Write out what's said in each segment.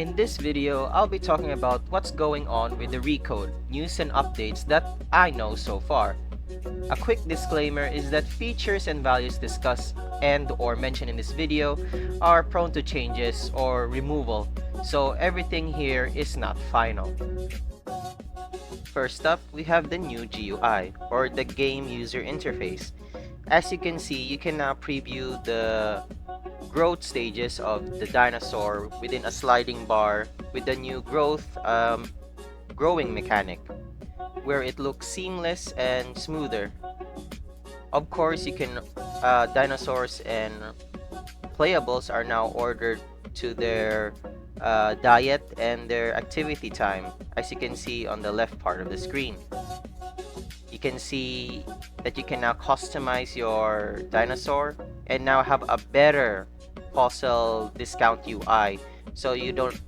In this video, I'll be talking about what's going on with the Recode, news and updates that I know so far. A quick disclaimer is that features and values discussed and/or mentioned in this video are prone to changes or removal, so everything here is not final. First up, we have the new G.U.I, or the Game User Interface. As you can see, you can now preview the growth stages of the dinosaur within a sliding bar with the new growing mechanic, where it looks seamless and smoother. Of course, you can dinosaurs and playables are now ordered to their diet and their activity time, as you can see on the left part of the screen. You can see that you can now customize your dinosaur and now have a better fossil discount UI, so you don't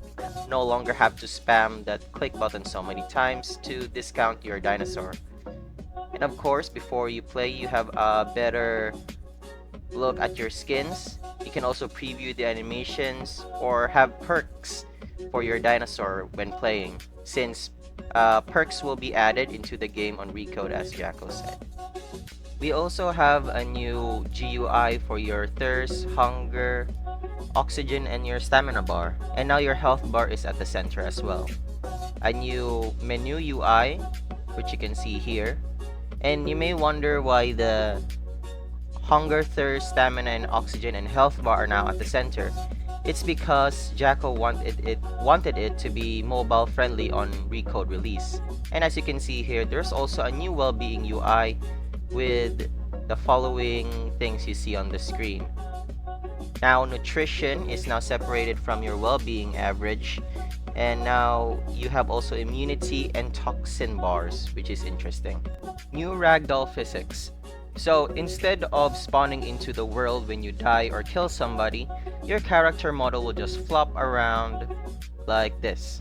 no longer have to spam that click button so many times to discount your dinosaur. And of course, before you play, you have a better look at your skins. You can also preview the animations or have perks for your dinosaur when playing, since perks will be added into the game on Recode, as Jacko said. We also have a new G.U.I for your thirst, hunger, oxygen, and your stamina bar. And now your health bar is at the center as well. A new menu UI, which you can see here. And you may wonder why the hunger, thirst, stamina, and oxygen and health bar are now at the center. It's because Jacko wanted it to be mobile friendly on Recode release. And as you can see here, there's also a new well-being UI with the following things you see on the screen. Now nutrition is now separated from your well-being average, and now you have also immunity and toxin bars, which is interesting. New Ragdoll Physics. So instead of spawning into the world when you die or kill somebody, your character model will just flop around like this.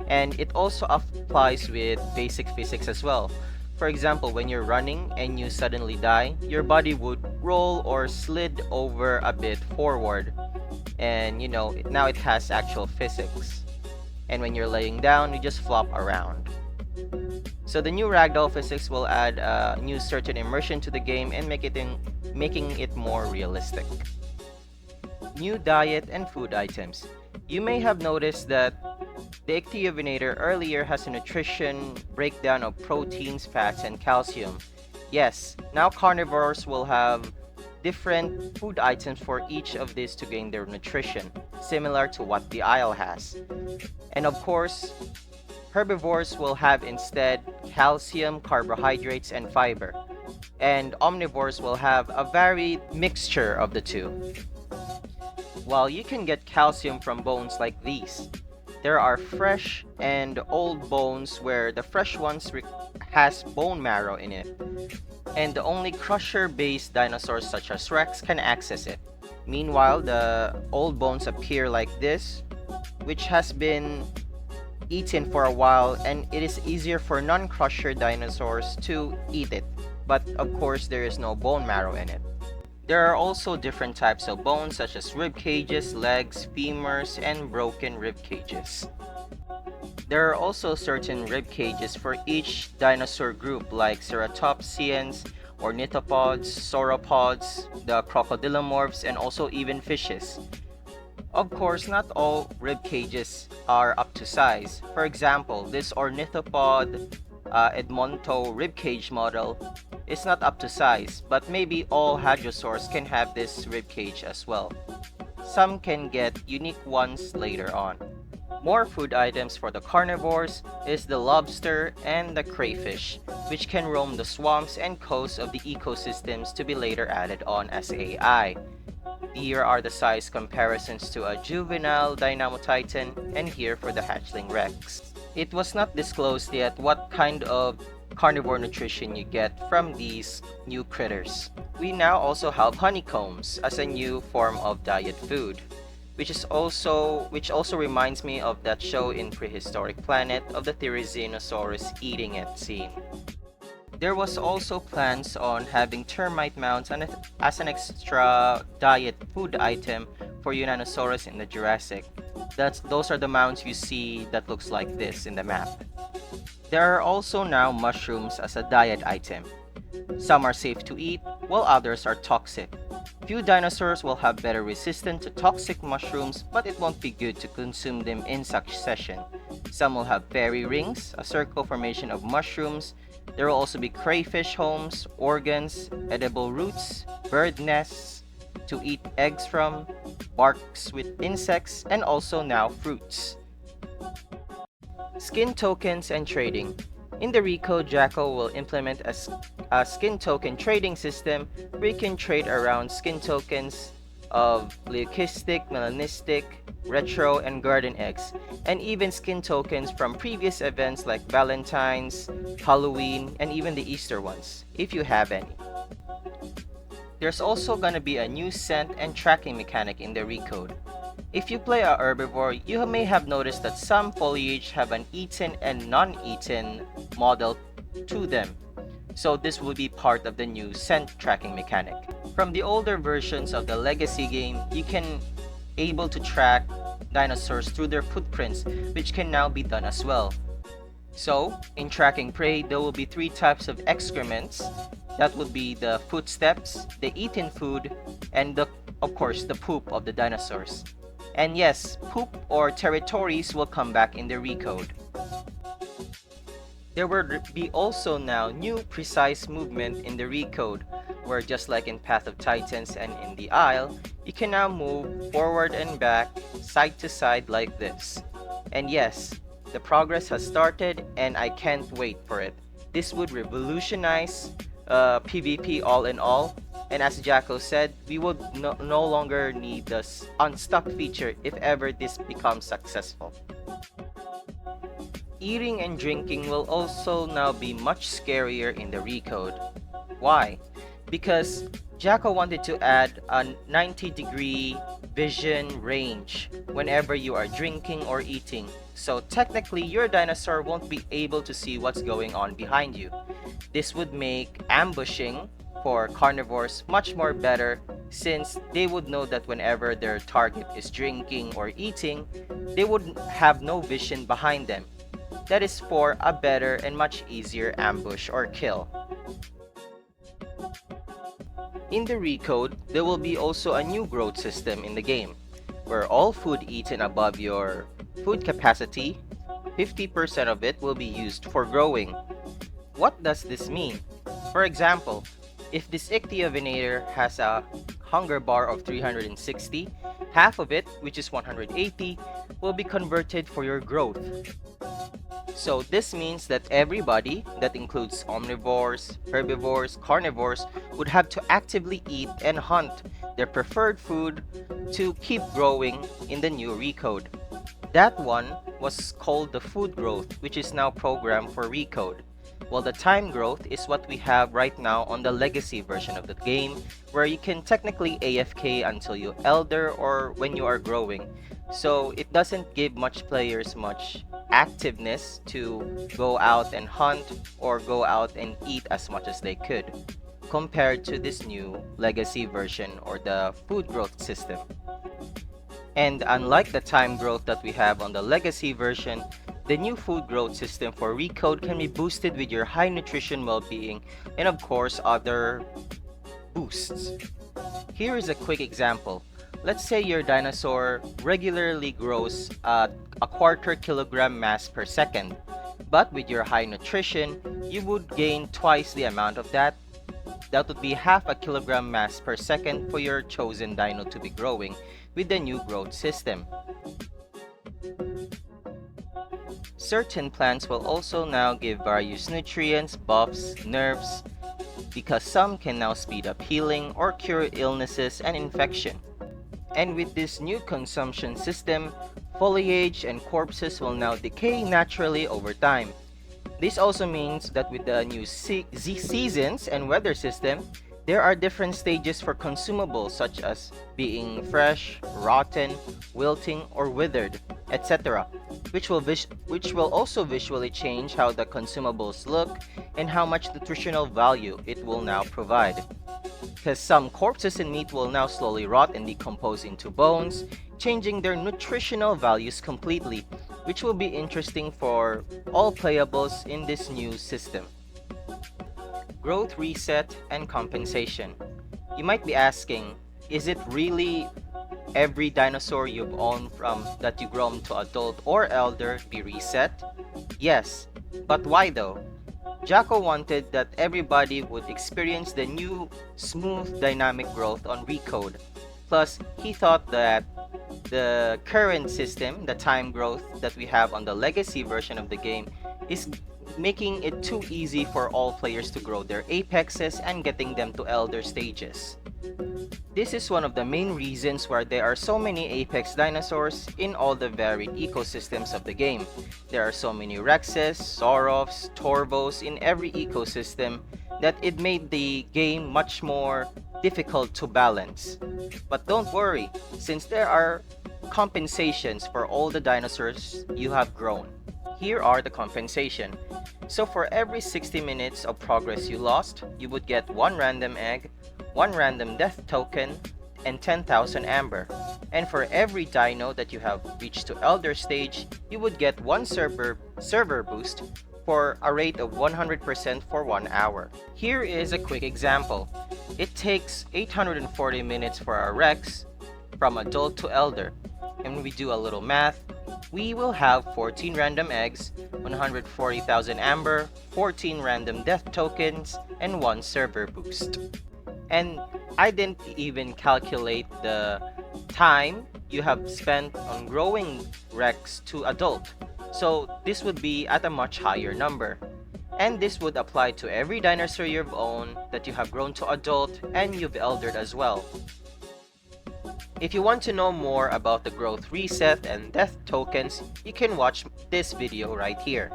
And it also applies with basic physics as well. For example, when you're running and you suddenly die, your body would roll or slid over a bit forward. And now it has actual physics. And when you're laying down, you just flop around. So the new Ragdoll Physics will add a new certain immersion to the game and making it more realistic. New diet and food items. You may have noticed that the Ichthyovenator earlier has a nutrition breakdown of proteins, fats, and calcium. Yes, now carnivores will have different food items for each of these to gain their nutrition, similar to what the Isle has. And of course, herbivores will have instead calcium, carbohydrates, and fiber. And omnivores will have a varied mixture of the two. While you can get calcium from bones like these, there are fresh and old bones where the fresh ones has bone marrow in it. And the only crusher-based dinosaurs such as Rex can access it. Meanwhile, the old bones appear like this, which has been eaten for a while, and it is easier for non-crusher dinosaurs to eat it. But of course, there is no bone marrow in it. There are also different types of bones such as rib cages, legs, femurs, and broken rib cages. There are also certain rib cages for each dinosaur group like ceratopsians, ornithopods, sauropods, the crocodilomorphs, and also even fishes. Of course, not all rib cages are up to size. For example, this ornithopod Edmonto ribcage model is not up to size, but maybe all hadrosaurs can have this ribcage as well. Some can get unique ones later on. More food items for the carnivores is the lobster and the crayfish, which can roam the swamps and coasts of the ecosystems to be later added on as AI. Here are the size comparisons to a juvenile Dynamo Titan, and here for the hatchling Rex. It was not disclosed yet what kind of carnivore nutrition you get from these new critters. We now also have honeycombs as a new form of diet food, which also reminds me of that show in Prehistoric Planet of the Therizinosaurus eating it scene. There was also plans on having termite mounts as an extra diet food item for Unanosaurus in the Jurassic. Those are the mounds you see that looks like this in the map. There are also now mushrooms as a diet item. Some are safe to eat, while others are toxic. Few dinosaurs will have better resistance to toxic mushrooms, but it won't be good to consume them in succession. Some will have fairy rings, a circle formation of mushrooms. There will also be crayfish homes, organs, edible roots, bird nests to eat eggs from, barks with insects, and also now fruits. Skin tokens and trading. In the Recode, Jackal will implement a skin token trading system where you can trade around skin tokens of leucistic, melanistic, retro, and garden eggs, and even skin tokens from previous events like Valentine's, Halloween, and even the Easter ones, if you have any. There's also gonna be a new scent and tracking mechanic in the Recode. If you play a herbivore, you may have noticed that some foliage have an eaten and non-eaten model to them. So this will be part of the new scent tracking mechanic. From the older versions of the Legacy game, you can able to track dinosaurs through their footprints, which can now be done as well. So, in tracking prey, there will be 3 types of excrements. That would be the footsteps, the eaten food, and of course, the poop of the dinosaurs. And yes, poop or territories will come back in the Recode. There will be also now new precise movement in the Recode, where just like in Path of Titans and in the Isle, you can now move forward and back, side to side like this. And yes, the progress has started and I can't wait for it. This would revolutionize PvP all in all, and as Jacko said, we would no longer need the unstuck feature if ever this becomes successful. Eating and drinking will also now be much scarier in the Recode. Why? Because Jacko wanted to add a 90-degree vision range whenever you are drinking or eating. So technically, your dinosaur won't be able to see what's going on behind you. This would make ambushing for carnivores much more better, since they would know that whenever their target is drinking or eating, they would have no vision behind them. That is for a better and much easier ambush or kill. In the Recode, there will be also a new growth system in the game, where all food eaten above your food capacity, 50% of it will be used for growing. What does this mean? For example, if this Ichthyovenator has a hunger bar of 360, half of it, which is 180, will be converted for your growth. So this means that everybody, that includes omnivores, herbivores, carnivores, would have to actively eat and hunt their preferred food to keep growing in the new Recode. That one was called the food growth, which is now programmed for Recode. While the time growth is what we have right now on the legacy version of the game, where you can technically AFK until you elder or when you are growing. So it doesn't give much players much activeness to go out and hunt or go out and eat as much as they could, compared to this new legacy version or the food growth system. And unlike the time growth that we have on the legacy version, the new food growth system for Recode can be boosted with your high nutrition well-being and of course other boosts. Here is a quick example. Let's say your dinosaur regularly grows at a quarter kilogram mass per second, but with your high nutrition, you would gain twice the amount of that. That would be half a kilogram mass per second for your chosen dino to be growing with the new growth system. Certain plants will also now give various nutrients, buffs, nerfs, because some can now speed up healing or cure illnesses and infection. And with this new consumption system, foliage and corpses will now decay naturally over time. This also means that with the new seasons and weather system, there are different stages for consumables such as being fresh, rotten, wilting, or withered, etc., which will also visually change how the consumables look and how much nutritional value it will now provide. Because some corpses and meat will now slowly rot and decompose into bones, changing their nutritional values completely, which will be interesting for all playables in this new system. Growth reset and compensation. You might be asking, is it really every dinosaur you've owned from that you grown to adult or elder be reset? Yes, but why though? Jacko wanted that everybody would experience the new, smooth, dynamic growth on Recode. Plus, he thought that the current system, the time growth that we have on the legacy version of the game, is making it too easy for all players to grow their apexes and getting them to elder stages. This is one of the main reasons why there are so many apex dinosaurs in all the varied ecosystems of the game. There are so many Rexes, Saurovs, Torvos in every ecosystem that it made the game much more difficult to balance. But don't worry, since there are compensations for all the dinosaurs you have grown. Here are the compensation. So for every 60 minutes of progress you lost, you would get 1 random egg, 1 random death token, and 10,000 amber. And for every dino that you have reached to elder stage, you would get 1 server boost for a rate of 100% for 1 hour. Here is a quick example. It takes 840 minutes for our Rex from adult to elder. And when we do a little math, we will have 14 random eggs, 140,000 amber, 14 random death tokens, and 1 server boost. And I didn't even calculate the time you have spent on growing Rex to adult. So this would be at a much higher number. And this would apply to every dinosaur you've owned that you have grown to adult and you've eldered as well. If you want to know more about the growth reset and death tokens, you can watch this video right here.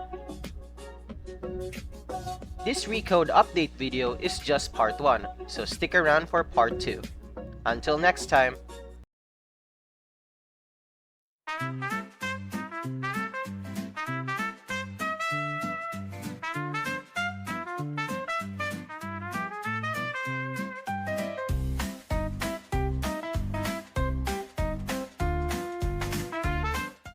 This Recode update video is just part 1, so stick around for part 2. Until next time!